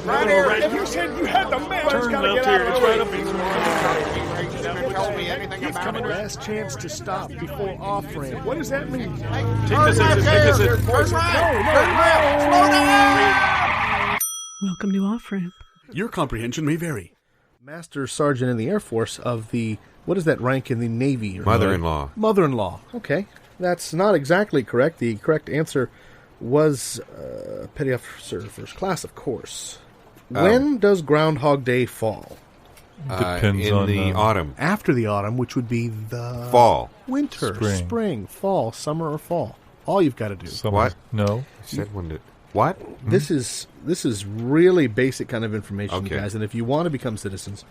Right here. If you said you had the mail, it's got to get out of the way. He's coming. Last chance to stop before off-ramp. What does that mean? Take this exit. Turn right. Slow down. Welcome to off-ramp. Your comprehension may vary. Master Sergeant in the Air Force of the, what is that rank in the Navy? Mother-in-law. Mother-in-law. Okay. That's not exactly correct. The correct answer was Petty Officer First Class, of course. When does Groundhog Day fall? Depends in the autumn. After the autumn, which would be the... Fall. Winter, spring, fall, summer, or fall. All you've got to do. Summer. What? No. I said when did... What? This is really basic kind of information, guys. And if you want to become citizens,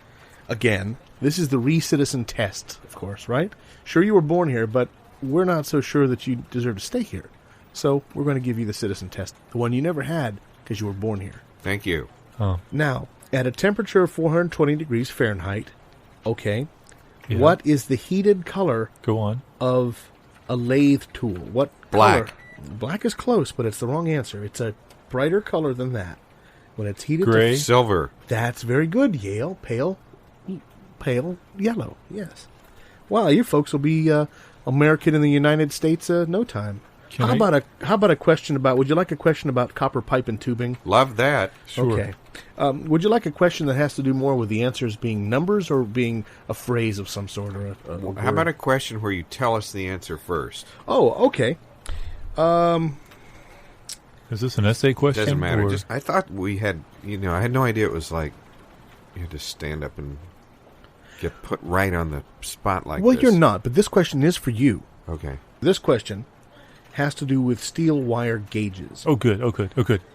again, this is the Re-Citizen test, of course, right? Sure, you were born here, but we're not so sure that you deserve to stay here. So we're going to give you the citizen test, the one you never had because you were born here. Thank you. Oh. Now, at a temperature of 420 degrees Fahrenheit, what is the heated color of a lathe tool? What Black. Color? Black is close, but it's the wrong answer. It's a brighter color than that. When it's heated Gray. Silver. That's very good, Yale. Pale yellow, yes. Wow, you folks will be American in the United States no time. How about a question about, would you like a question about copper pipe and tubing? Love that. Sure. Okay. Would you like a question that has to do more with the answers being numbers or being a phrase of some sort? How about a question where you tell us the answer first? Oh, okay. Is this an essay question? Doesn't matter. Or? I thought we had, I had no idea it was like you had to stand up and get put right on the spot like this. Well, you're not, but this question is for you. Okay. This question has to do with steel wire gauges. Oh, good.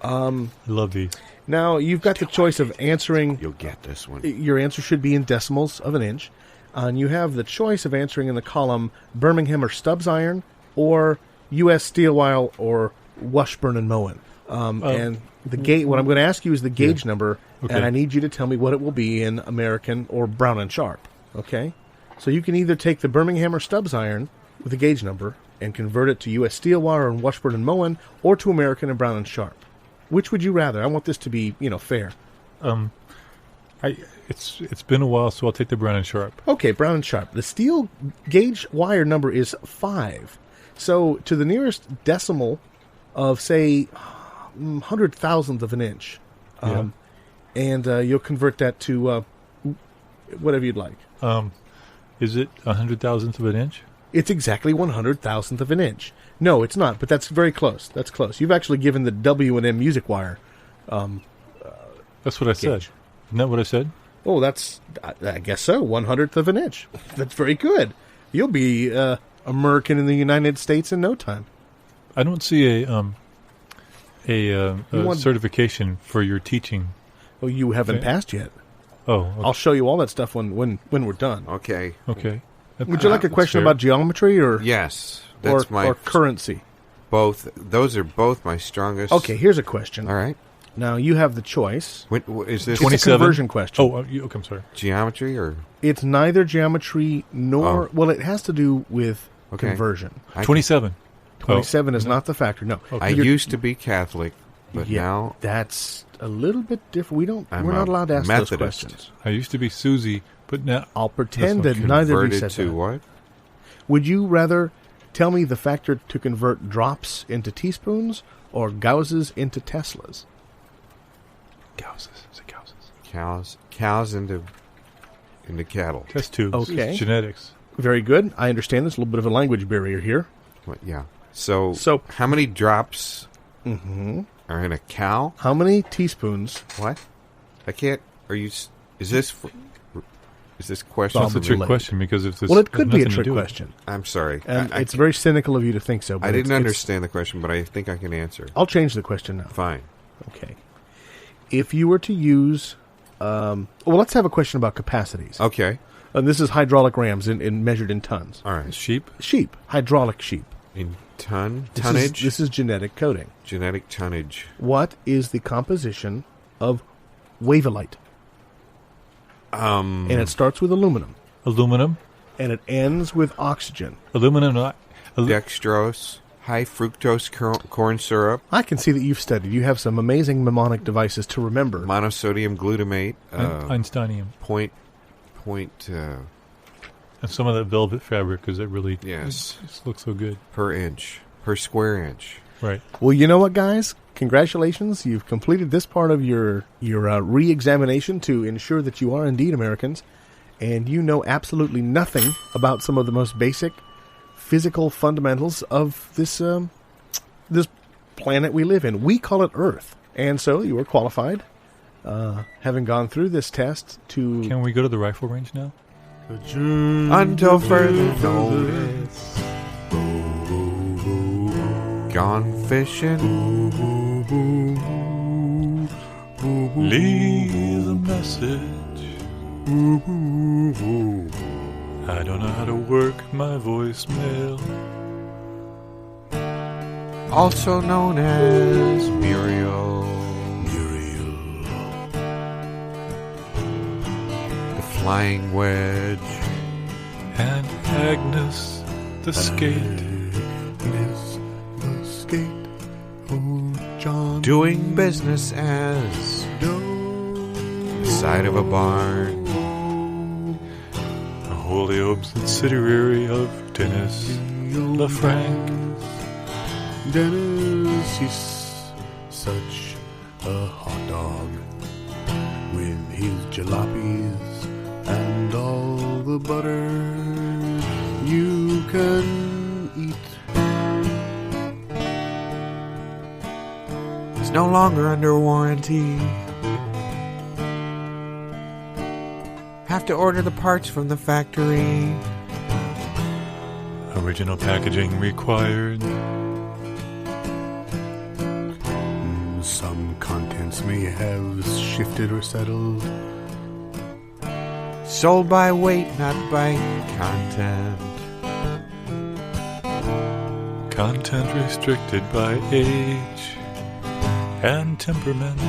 I love these. Now, you've got the choice of answering... You'll get this one. Your answer should be in decimals of an inch. And you have the choice of answering in the column Birmingham or Stubbs iron or U.S. steel wire or Washburn and Moen. And the gauge. What I'm going to ask you is the gauge number, and I need you to tell me what it will be in American or Brown and Sharp. Okay? So you can either take the Birmingham or Stubbs iron with the gauge number and convert it to U.S. steel wire and Washburn and Moen, or to American and Brown and Sharp. Which would you rather? I want this to be, fair. It's been a while, so I'll take the Brown and Sharp. Okay, Brown and Sharp. The steel gauge wire number is 5. So to the nearest decimal of, say, 100,000th of an inch. And you'll convert that to whatever you'd like. Is it 100,000th of an inch? It's exactly 100,000th of an inch. No, it's not, but that's very close. That's close. You've actually given the W&M music wire. That's what I said. Isn't that what I said? Oh, I guess so. 100th of an inch. That's very good. You'll be American in the United States in no time. I don't see a certification for your teaching. Oh, you haven't passed yet. Oh, okay. I'll show you all that stuff when we're done. Okay. Would you like a question about geometry or yes, or currency? Both. Those are both my strongest. Okay, here's a question. All right. Now you have the choice. Is this 27? It's a conversion question. Oh, okay, I'm sorry. Geometry or? It's neither geometry nor well, it has to do with conversion. 27. 27 is not the factor. No. I used to be Catholic, but now that's a little bit different. We're not allowed to ask Methodist. those questions. I used to be Susie, but now I'll pretend that neither of you said to that. What? Would you rather tell me the factor to convert drops into teaspoons or Gausses into Teslas? Gausses. Is it Gausses? Cows into cattle. Test tubes. Okay. It's genetics. Very good. I understand there's a little bit of a language barrier here. What, yeah. So how many drops are in a cow? How many teaspoons? What? I can't. Are you? Is this question? That's a trick question because if this. Well, it could be a trick question. I'm sorry. And it's very cynical of you to think so. But I didn't understand the question, but I think I can answer. I'll change the question now. Fine. Okay. If you were to use, let's have a question about capacities. Okay. And this is hydraulic rams in measured in tons. All right. Sheep, hydraulic sheep. In tonnage. This is genetic coding. Genetic tonnage. What is the composition of wavelite? And it starts with aluminum. Aluminum. And it ends with oxygen. Aluminum. Dextrose. high fructose corn syrup. I can see that you've studied. You have some amazing mnemonic devices to remember. Monosodium glutamate. Einsteinium. Point. And some of that velvet fabric, because it really yes. It just looks so good. Per square inch. Right. Well, you know what, guys? Congratulations. You've completed this part of your re-examination to ensure that you are indeed Americans, and you know absolutely nothing about some of the most basic physical fundamentals of this planet we live in. We call it Earth. And so you are qualified, having gone through this test to... Can we go to the rifle range now? Until further notice. Gone fishing. Leave a message. I don't know how to work my voicemail. Also known as Muriel. The Flying Wedge. And Agnes the Skate. Doing business as the side of a barn. A Holyoke subsidiary of Dennis LaFranc. Dennis, he's such a hot dog with his jalopies and all the butter you can eat. It's no longer under warranty. Have to order the parts from the factory. Original packaging required. Some contents may have shifted or settled. Sold by weight, not by content. Content restricted by age and temperament.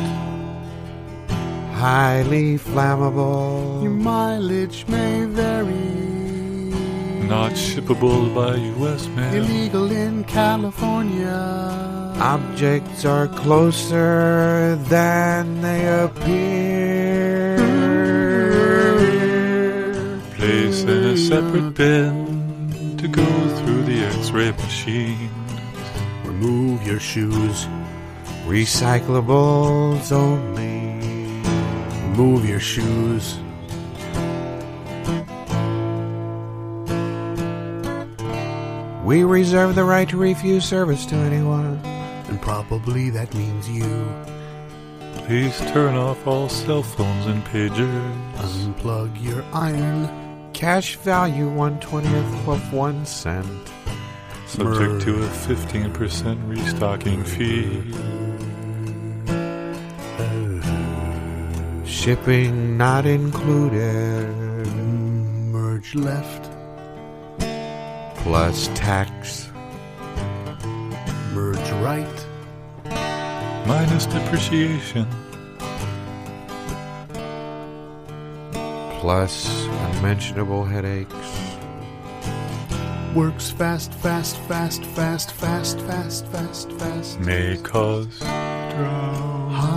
Highly flammable. Your mileage may vary. Not shippable by U.S. mail. Illegal in California. Objects are closer than they appear. Place in a separate bin to go through the X-ray machine. Remove your shoes. Recyclables only. Remove your shoes. We reserve the right to refuse service to anyone. And probably that means you. Please turn off all cell phones and pagers. Unplug your iron. Cash value 1/20th of 1 cent. Subject to a 15% restocking fee. Shipping not included. Merge left. Plus tax. Merge right. Minus depreciation. Plus unmentionable headaches. Works fast, fast, fast, fast, fast, fast, fast, fast. May cause drowsiness.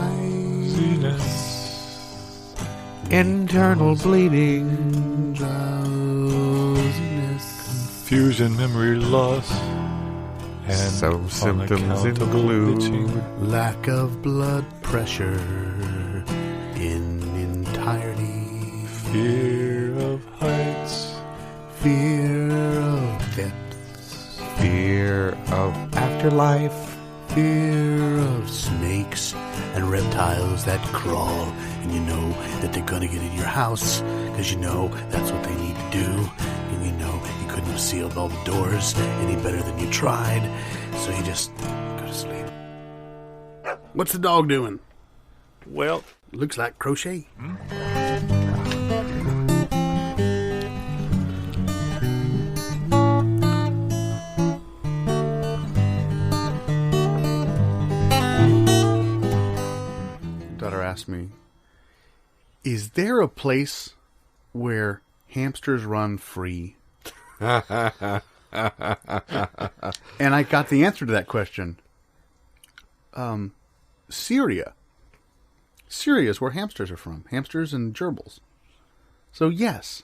Internal bleeding. Drowsiness. Confusion, memory loss. And Some symptoms unaccountable include itching. Lack of blood pressure in entirety. Fear of heights. Fear of depths. fear of afterlife. Fear of snakes and reptiles that crawl, and you know that they're gonna get in your house, because you know that's what they need to do, and you know you couldn't have sealed all the doors any better than you tried, so you just go to sleep. What's the dog doing? Well, Looks like Crochet. Daughter asked me, is there a place where hamsters run free? And I got the answer to that question. Syria. Syria is where hamsters are from. Hamsters and gerbils. So yes.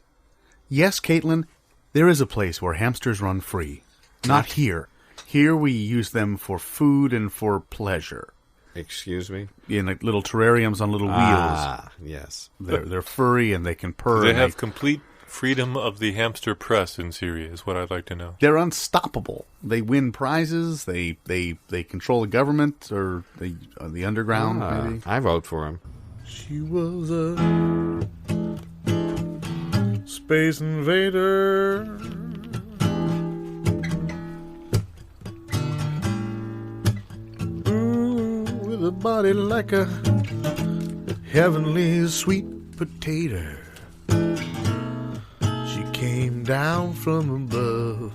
Yes, Caitlin, there is a place where hamsters run free. Not here. Here we use them for food and for pleasure. Excuse me? In like little terrariums on little wheels. Ah, yes. They're furry and they can purr. They have complete freedom of the hamster press in Syria, is what I'd like to know. They're unstoppable. They win prizes. They control the government or the underground. Maybe I vote for him. She was a space invader. Ooh, with a body like a heavenly sweet potato. She came down from above,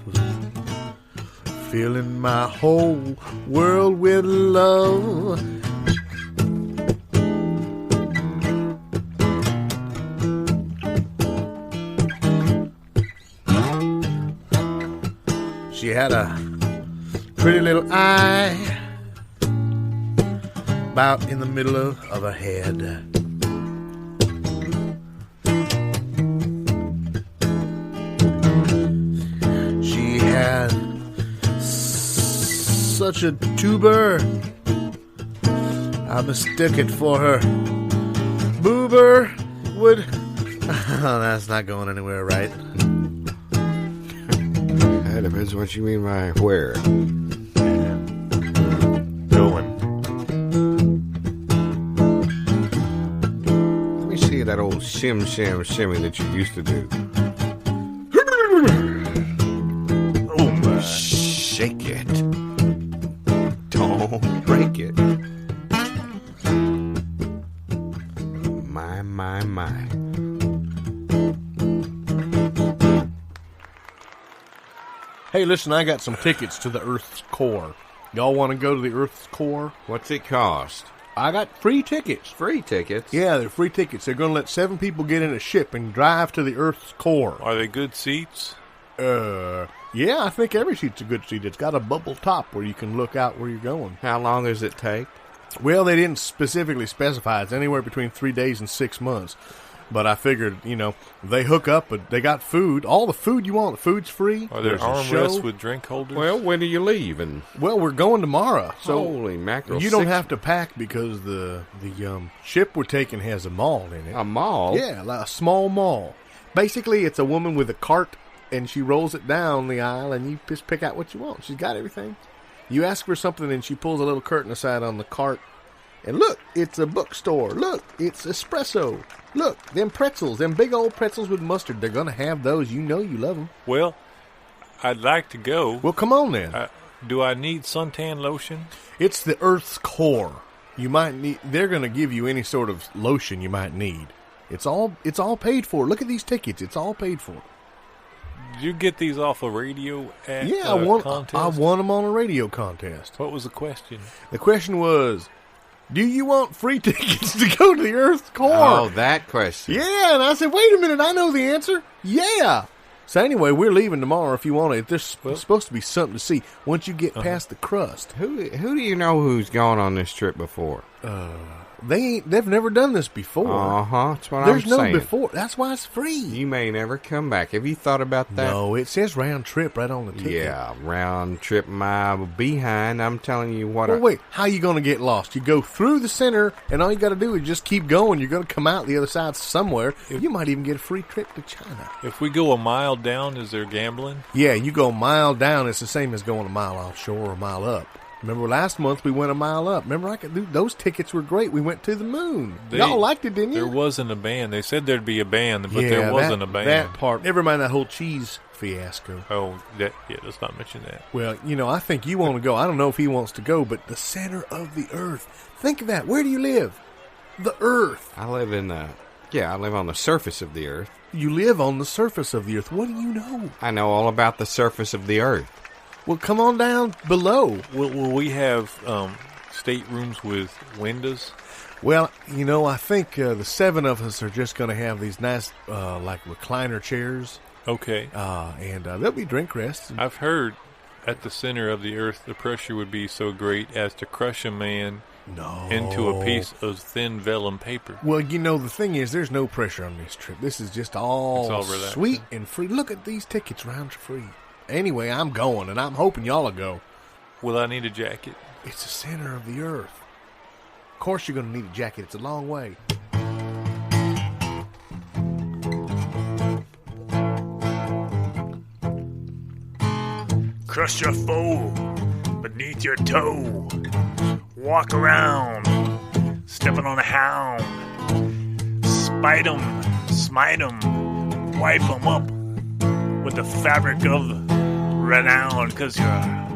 filling my whole world with love. She had a pretty little eye about in the middle of her head. She had such a tuber, I mistook it for her boober would... Oh, that's not going anywhere, right? That depends what you mean by where. Going. Let me see that old shim shimmy that you used to do. Oh, my. Shake it. Don't break it. My. Hey, listen, I got some tickets to the Earth's core. Y'all want to go to the Earth's core? What's it cost? I got free tickets. Free tickets? Yeah, they're free tickets. They're going to let 7 people get in a ship and drive to the Earth's core. Are they good seats? Yeah, I think every seat's a good seat. It's got a bubble top where you can look out where you're going. How long does it take? Well, they didn't specifically specify. It's anywhere between 3 days and 6 months. But I figured, they hook up, but they got food. All the food you want. The food's free. Are there There's a armrests show. with drink holders? Well, when do you leave? And Well, we're going tomorrow. So holy mackerel. you don't have to pack because the ship we're taking has a mall in it. A mall? Yeah, like a small mall. Basically, it's a woman with a cart, and she rolls it down the aisle, and you just pick out what you want. She's got everything. You ask for something, and she pulls a little curtain aside on the cart. And look, it's a bookstore. Look, it's espresso. Look, them pretzels, them big old pretzels with mustard. They're going to have those. You know you love them. Well, I'd like to go. Well, come on then. Do I need suntan lotion? It's the Earth's core. You might need. They're going to give you any sort of lotion you might need. It's all paid for. Look at these tickets. It's all paid for. Did you get these off a radio Yeah, contest? I won them on a radio contest. What was the question? The question was, do you want free tickets to go to the Earth's core? Oh, that question. Yeah, and I said, wait a minute, I know the answer. Yeah. So anyway, we're leaving tomorrow if you want it. There's supposed to be something to see once you get past the crust. Who do you know who's gone on this trip before? They've never done this before. That's what There's I'm no saying. before. That's why it's free. You may never come back. Have you thought about that? No, it says round trip right on the ticket. Yeah, round trip my behind. I'm telling you what. Well, wait, how you going to get lost? You go through the center, and all you got to do is just keep going. You're going to come out the other side somewhere. You might even get a free trip to China. If we go a mile down, is there gambling? Yeah, you go a mile down, it's the same as going a mile offshore or a mile up. Remember last month we went a mile up. Remember, those tickets were great. We went to the moon. Y'all liked it, didn't you? There wasn't a band. They said there'd be a band, but there wasn't a band. That part. Never mind that whole cheese fiasco. Oh, let's not mention that. Well, I think you want to go. I don't know if he wants to go, but the center of the earth. Think of that. Where do you live? The earth. I live I live on the surface of the earth. You live on the surface of the earth. What do you know? I know all about the surface of the earth. Well, come on down below. Will we have staterooms with windows? Well, I think the 7 of us are just going to have these nice, like recliner chairs. Okay. And there'll be drink rests. I've heard at the center of the earth, the pressure would be so great as to crush a man into a piece of thin vellum paper. Well, the thing is, there's no pressure on this trip. This is just all sweet and free. Look at these tickets, round free. Anyway, I'm going, and I'm hoping y'all will go. Will I need a jacket? It's the center of the earth. Of course you're going to need a jacket. It's a long way. Crush your foe beneath your toe. Walk around, stepping on a hound. Spite 'em, smite 'em, wipe 'em up with the fabric of renown. 'Cause you're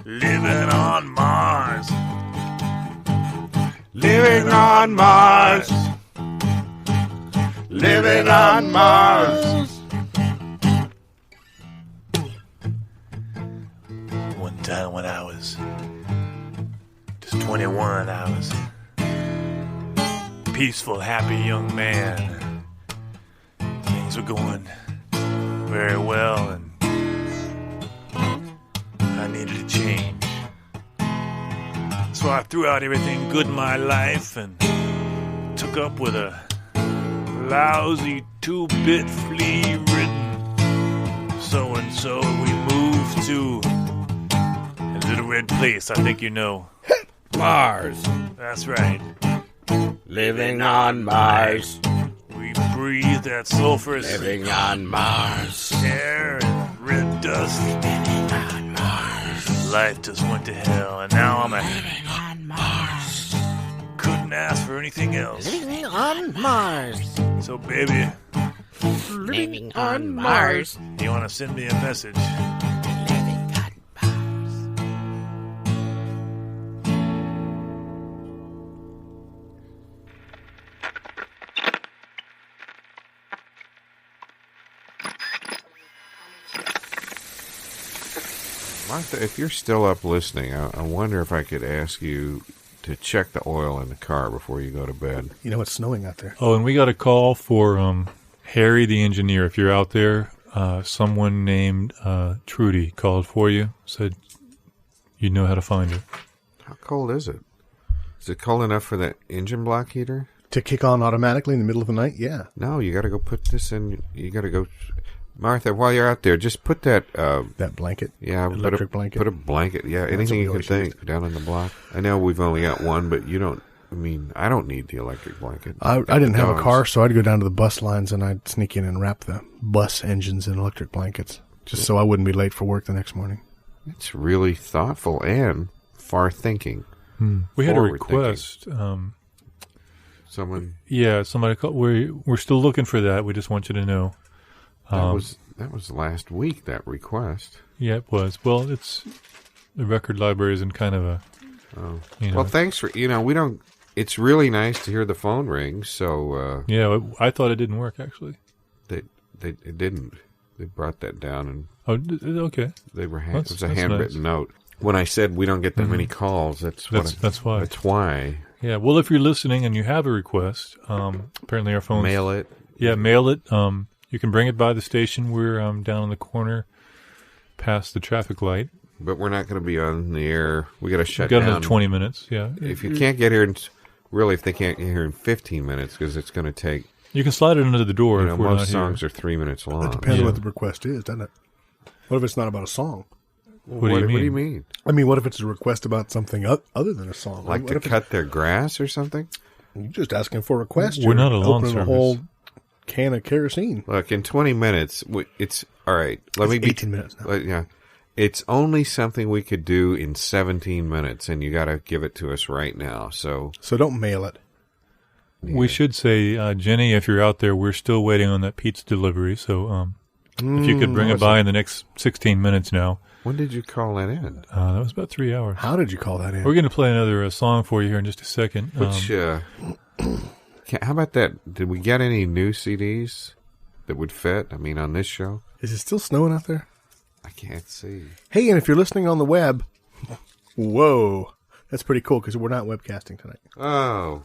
living on Mars. Living on Mars. Living on Mars. One time when I was just 21, I was a peaceful, happy young man. Things were going very well, and I needed a change. So I threw out everything good in my life and took up with a lousy 2-bit flea-ridden so-and-so. We moved to a little red place, I think you know. Mars. That's right. Living on Mars. We breathe that sulfurous Living on Mars. air and red dust. Living on Mars. Life just went to hell, and now I'm Living on Mars. couldn't ask for anything else. Living on Mars. So, baby, Living on Mars. you want to send me a message? Living on Mars. Martha, if you're still up listening, I wonder if I could ask you to check the oil in the car before you go to bed. It's snowing out there. Oh, and we got a call for Harry the engineer. If you're out there, someone named Trudy called for you, said you know how to find her. How cold is it? Is it cold enough for that engine block heater? To kick on automatically in the middle of the night? Yeah. No, you got to go put this in. You got to go... Martha, while you're out there, just put that... that blanket? Yeah, electric blanket? Put a blanket, yeah, anything you can think down in the block. I know we've only got one, but you don't... I mean, I don't need the electric blanket. I didn't have a car, so I'd go down to the bus lines and I'd sneak in and wrap the bus engines in electric blankets, just so I wouldn't be late for work the next morning. It's really thoughtful and far-thinking. We had a request. Someone... Yeah, somebody called. We're still looking for that. We just want you to know. That was last week, that request. Yeah, it was. Well, it's the record library is in kind of a... Well, thanks for... we don't... It's really nice to hear the phone ring, so... yeah, I thought it didn't work, actually. It didn't. They brought that down and... Oh, okay. They were it was a handwritten note. When I said we don't get that many calls, that's why. That's why. Yeah, well, if you're listening and you have a request, apparently our phones... Mail it. Yeah, mail it. You can bring it by the station. We're down in the corner past the traffic light. But we're not going to be on the air. We got to shut down. Got another 20 minutes, yeah. If you can't get here, if they can't get here in 15 minutes, because it's going to take... You can slide it under the door if we're not here. Most songs are 3 minutes long. It depends on what the request is, doesn't it? What if it's not about a song? What do you mean? I mean, what if it's a request about something other than a song? Like to cut their grass or something? You're just asking for a request. We're not a long service. A whole can of kerosene. Look, in 20 minutes, it's... All right, let me be... 18 minutes now. Yeah. It's only something we could do in 17 minutes, and you got to give it to us right now. So don't mail it. Yeah. We should say, Jenny, if you're out there, we're still waiting on that pizza delivery. So if you could bring it by in the next 16 minutes now. When did you call that in? That was about 3 hours. How did you call that in? We're going to play another song for you here in just a second. Which, how about that? Did we get any new CDs that would fit? I mean, on this show? Is it still snowing out there? I can't see. Hey, and if you're listening on the web, whoa, that's pretty cool because we're not webcasting tonight. Oh.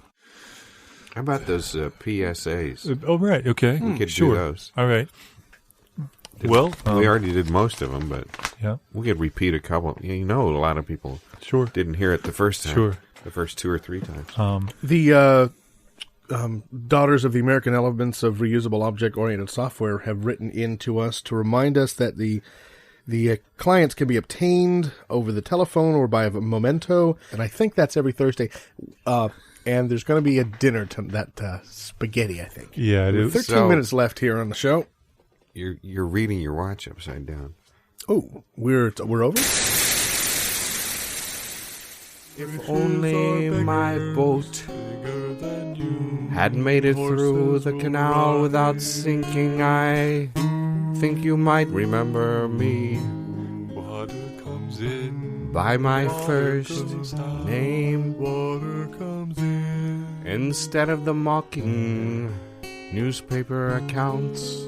How about those PSAs? Oh, right. Okay. We could sure. do those. All right. Well, we already did most of them, but yeah, we could repeat a couple. You know, a lot of people didn't hear it the first time. Sure. The first 2 or 3 times. The Daughters of the American Elements of Reusable Object-Oriented Software have written in to us to remind us that the clients can be obtained over the telephone or by a memento, and I think that's every Thursday. And there's going to be a dinner to that spaghetti, I think. Yeah, it is. 13 minutes left here on the show. You're reading your watch upside down. Oh, we're over? If only my boat had made it through the canal without sinking, I think you might remember me by my first name instead of the mocking newspaper accounts.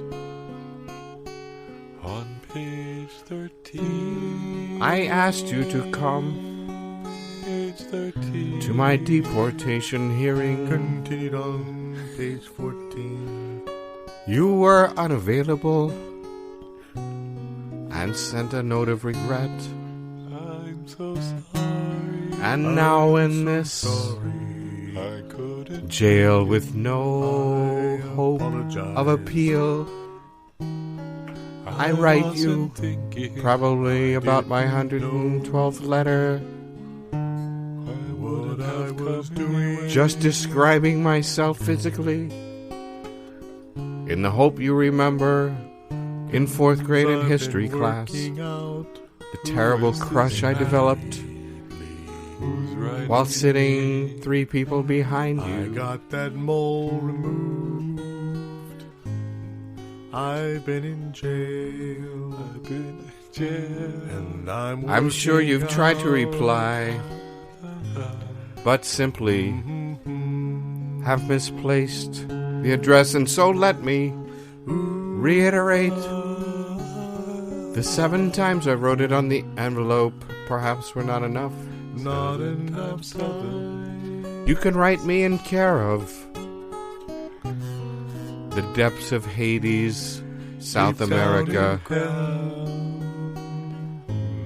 On page 13, I asked you to come page 13, to my deportation hearing. Continued on page 14. You were unavailable and sent a note of regret. I'm so sorry. And now in this I couldn't jail with no hope of appeal, I write you probably about my 112th letter, what I was doing. just describing myself physically, in the hope you remember in 4th grade in history class the terrible crush I developed while sitting 3 people behind I you. got that mole removed. I've been in jail. And I'm sure you've tried to reply, but simply have misplaced the address, and so let me reiterate the 7 times I wrote it on the envelope. Perhaps were not enough. Not enough. You can write me in care of the depths of Hades, South America,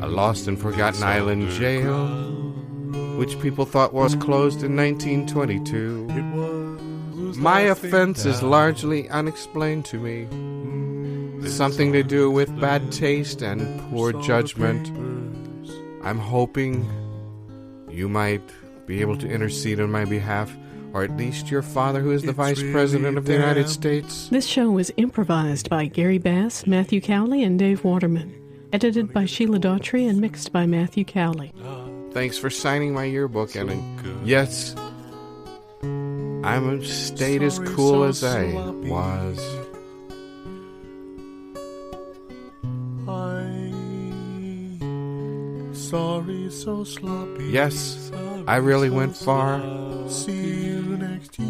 a lost and forgotten island jail, which people thought was closed in 1922. My offense is largely unexplained to me. Something to do with bad taste and poor judgment. I'm hoping you might be able to intercede on my behalf, or at least your father, who is the Vice President of the United States. This show was improvised by Gary Bass, Matthew Cowley, and Dave Waterman. Edited by Sheila Daughtry and mixed by Matthew Cowley. Thanks for signing my yearbook, and yes, I'm stayed as cool as I was. Sorry, so sloppy. Yes, I really went far. See you next year.